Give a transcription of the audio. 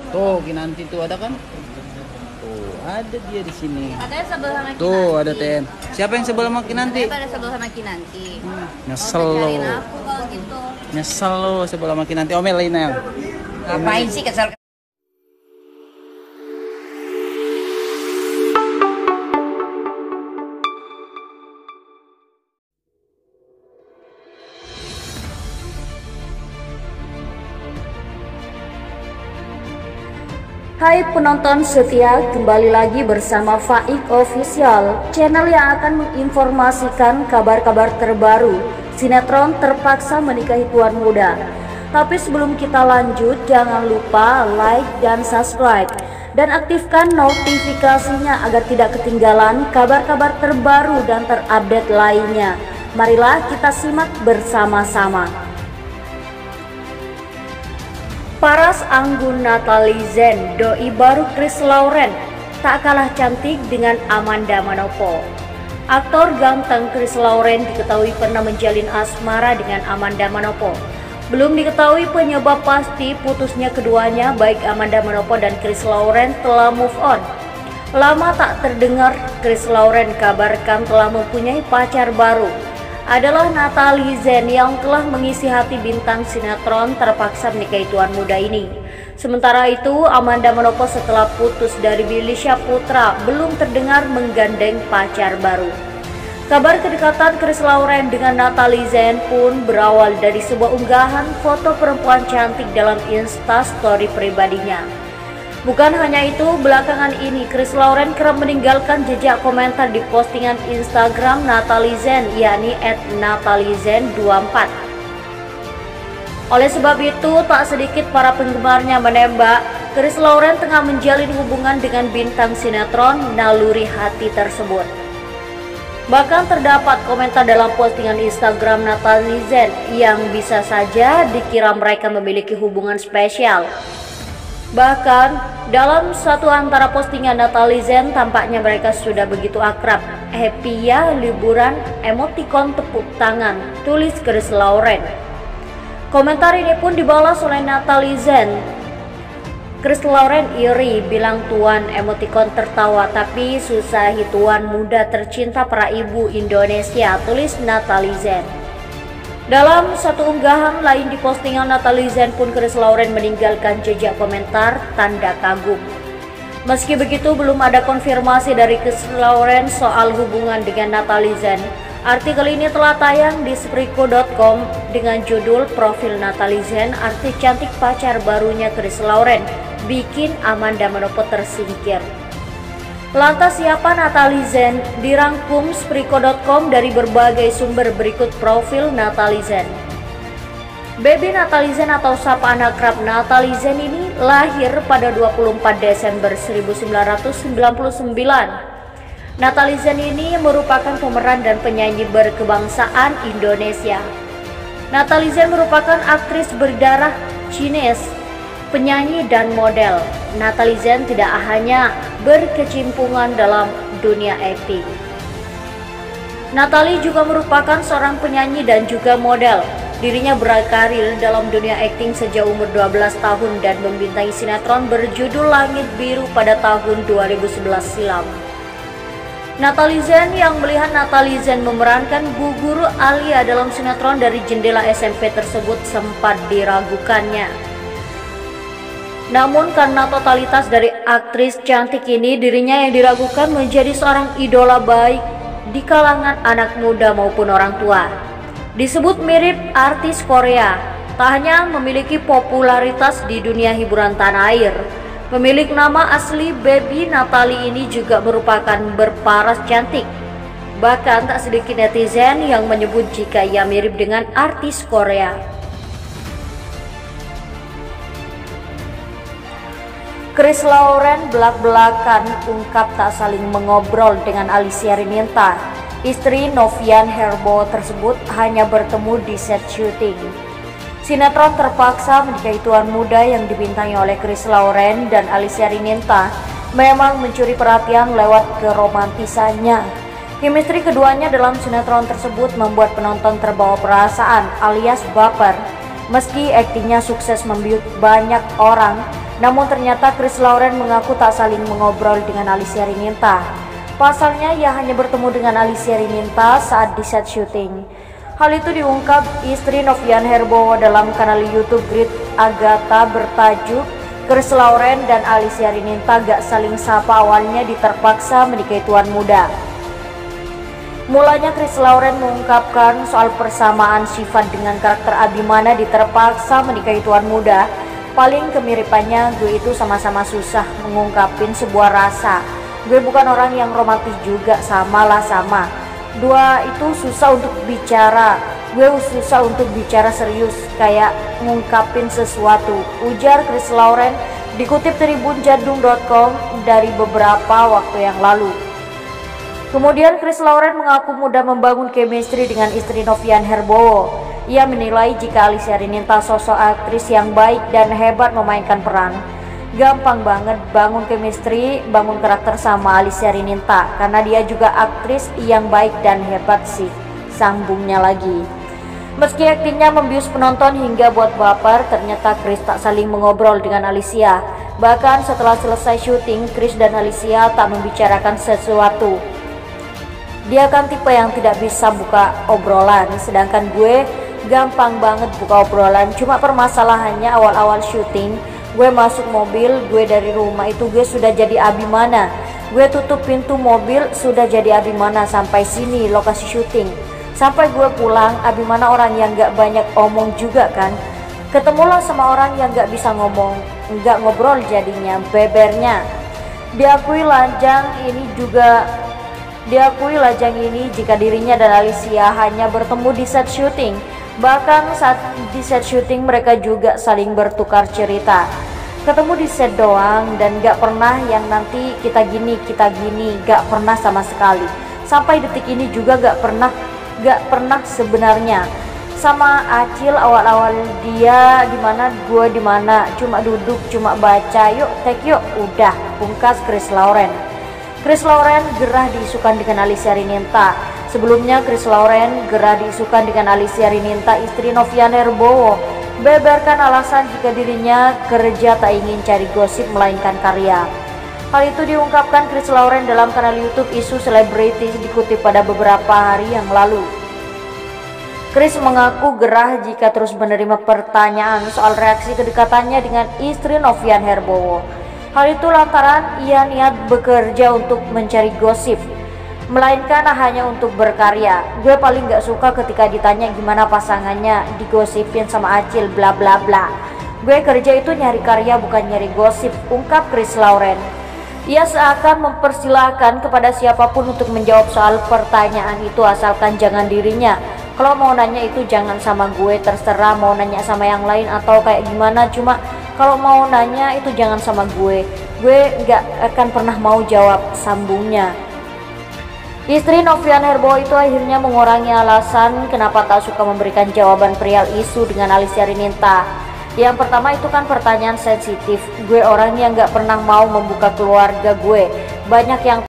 Tuh, Kinanti tuh ada kan? Tuh, ada dia di sini. Katanya sebel sama Kinanti. Tuh, ada Ten. Siapa yang sebel sama Kinanti? Katanya pada sebel sama Kinanti. Nyesel Oh, lo. ngajarin aku kalau gitu. Nyesel lo sebel sama Kinanti. Omelin ya. Ngapain sih kesel? Hai penonton setia, kembali lagi bersama Faik Official, channel yang akan menginformasikan kabar-kabar terbaru sinetron terpaksa menikahi tuan muda. Tapi sebelum kita lanjut, jangan lupa like dan subscribe dan aktifkan notifikasinya agar tidak ketinggalan kabar-kabar terbaru dan terupdate lainnya. Marilah kita simak bersama-sama. Paras anggun Natalie Zen, doi baru Chris Lauren, tak kalah cantik dengan Amanda Manopo. Aktor ganteng Chris Lauren diketahui pernah menjalin asmara dengan Amanda Manopo. Belum diketahui penyebab pasti putusnya keduanya, baik Amanda Manopo dan Chris Lauren telah move on. Lama tak terdengar Chris Lauren kabarkan telah mempunyai pacar baru. Adalah Natalie Zen yang telah mengisi hati bintang sinetron terpaksa menikahi tuan muda ini. Sementara itu, Amanda Manopo setelah putus dari Billy Syahputra belum terdengar menggandeng pacar baru. Kabar kedekatan Chris Lauren dengan Natalie Zen pun berawal dari sebuah unggahan foto perempuan cantik dalam Instastory pribadinya. Bukan hanya itu, belakangan ini Chris Lauren kerap meninggalkan jejak komentar di postingan Instagram Natalie Zen, yakni @natalizen24. Oleh sebab itu, tak sedikit para penggemarnya menembak Chris Lauren tengah menjalin hubungan dengan bintang sinetron Naluri Hati tersebut. Bahkan terdapat komentar dalam postingan Instagram Natalie Zen yang bisa saja dikira mereka memiliki hubungan spesial. Bahkan dalam satu antara postingan Natalie Zen tampaknya mereka sudah begitu akrab. Happy ya liburan, emotikon tepuk tangan, tulis Chris Lauren. Komentar ini pun dibalas oleh Natalie Zen. Chris Lauren iri, bilang tuan, emotikon tertawa, tapi susahi tuan muda tercinta para ibu Indonesia, tulis Natalie Zen. Dalam satu unggahan lain di postingan Natalie Zen pun Chris Lauren meninggalkan jejak komentar tanda kagum. Meski begitu, belum ada konfirmasi dari Chris Lauren soal hubungan dengan Natalie Zen. Artikel ini telah tayang di spriko.com dengan judul Profil Natalie Zen, artis cantik pacar barunya Chris Lauren bikin Amanda Manopo tersingkir. Lantas siapa Natalie Zen? Dirangkum spriko.com dari berbagai sumber, berikut profil Natalie Zen. Baby Natalie Zen atau sapaan akrab Natalie Zen ini lahir pada 24 Desember 1999. Natalie Zen ini merupakan pemeran dan penyanyi berkebangsaan Indonesia. Natalie Zen merupakan aktris berdarah Chinese, penyanyi dan model. Natalie Zen tidak hanya berkecimpungan dalam dunia akting. Natalie juga merupakan seorang penyanyi dan juga model. Dirinya berkarir dalam dunia akting sejak umur 12 tahun dan membintangi sinetron berjudul Langit Biru pada tahun 2011 silam. Natalie Zen yang melihat Natalie Zen memerankan Bu Guru Alia dalam sinetron dari jendela SMP tersebut sempat diragukannya. Namun karena totalitas dari aktris cantik ini, dirinya yang diragukan menjadi seorang idola baik di kalangan anak muda maupun orang tua. Disebut mirip artis Korea, tak hanya memiliki popularitas di dunia hiburan tanah air. Pemilik nama asli Baby Natalie ini juga merupakan berparas cantik. Bahkan tak sedikit netizen yang menyebut jika ia mirip dengan artis Korea. Chris Lauren belak-belakan ungkap tak saling mengobrol dengan Alicia Rininta. Istri Novian Herbo tersebut hanya bertemu di set syuting. Sinetron terpaksa menikahi tuan muda yang dibintangi oleh Chris Lauren dan Alicia Rininta memang mencuri perhatian lewat keromantisannya. Chemistry keduanya dalam sinetron tersebut membuat penonton terbawa perasaan alias baper. Meski aktingnya sukses membius banyak orang, Namun ternyata Chris Lauren mengaku tak saling mengobrol dengan Alicia Rininta. Pasalnya ia hanya bertemu dengan Alicia Rininta saat di set syuting. Hal itu diungkap istri Novian Herbowo dalam kanal YouTube Grit Agatha bertajuk Chris Lauren dan Alicia Rininta gak saling sapa awalnya diterpaksa menikahi tuan muda. Mulanya Chris Lauren mengungkapkan soal persamaan sifat dengan karakter Abimana diterpaksa menikahi tuan muda. Paling kemiripannya gue itu sama-sama susah mengungkapin sebuah rasa. Gue bukan orang yang romantis juga, sama. Dua itu susah untuk bicara. Gue susah untuk bicara serius kayak ngungkapin sesuatu, ujar Chris Lauren dikutip tribunjadung.com dari beberapa waktu yang lalu. Kemudian Chris Lauren mengaku mudah membangun chemistry dengan istri Novian Herbowo. Ia menilai jika Alicia Rininta sosok aktris yang baik dan hebat memainkan peran. Gampang banget bangun chemistry, bangun karakter sama Alicia Rininta karena dia juga aktris yang baik dan hebat sih, sambungnya lagi. Meski aktingnya membius penonton hingga buat baper, ternyata Chris tak saling mengobrol dengan Alicia. Bahkan setelah selesai syuting, Chris dan Alicia tak membicarakan sesuatu. Dia kan tipe yang tidak bisa buka obrolan, sedangkan gue gampang banget buka obrolan. Cuma permasalahannya awal-awal syuting, gue masuk mobil, gue dari rumah itu gue sudah jadi Abimana. Gue tutup pintu mobil, sudah jadi Abimana sampai sini lokasi syuting. Sampai gue pulang, Abimana orang yang gak banyak omong juga kan. Ketemulah sama orang yang gak bisa ngomong, gak ngobrol jadinya, bebernya. Diakui lajang ini jika dirinya dan Alicia hanya bertemu di set syuting. Bahkan saat di set syuting mereka juga saling bertukar cerita. Ketemu di set doang dan gak pernah yang nanti kita gini, gak pernah sama sekali. Sampai detik ini juga gak pernah sebenarnya. Sama Acil awal-awal dia dimana, gue dimana, cuma duduk, cuma baca, yuk take yuk, udah, pungkas Chris Lauren. Chris Lauren gerah diisukan dengan Alicia Rininta. Sebelumnya Chris Lauren gerah diisukan dengan Alicia Rininta, istri Novian Herbowo. Beberkan alasan jika dirinya kerja tak ingin cari gosip melainkan karya. Hal itu diungkapkan Chris Lauren dalam kanal YouTube Isu Selebritis dikutip pada beberapa hari yang lalu. Chris mengaku gerah jika terus menerima pertanyaan soal reaksi kedekatannya dengan istri Novian Herbowo. Hal itu lantaran ia niat bekerja untuk mencari gosip, melainkan hanya untuk berkarya. Gue paling gak suka ketika ditanya gimana pasangannya digosipin sama Acil bla bla bla. Gue kerja itu nyari karya bukan nyari gosip, ungkap Chris Lauren. Ia seakan mempersilahkan kepada siapapun untuk menjawab soal pertanyaan itu asalkan jangan dirinya. Kalau mau nanya itu jangan sama gue, terserah mau nanya sama yang lain atau kayak gimana, cuma kalau mau nanya itu jangan sama gue gak akan pernah mau jawab, sambungnya. Istri Novian Herbowo itu akhirnya mengurangi alasan kenapa tak suka memberikan jawaban perihal isu dengan Alicia Rininta. Yang pertama itu kan pertanyaan sensitif, gue orang yang gak pernah mau membuka keluarga gue. Banyak yang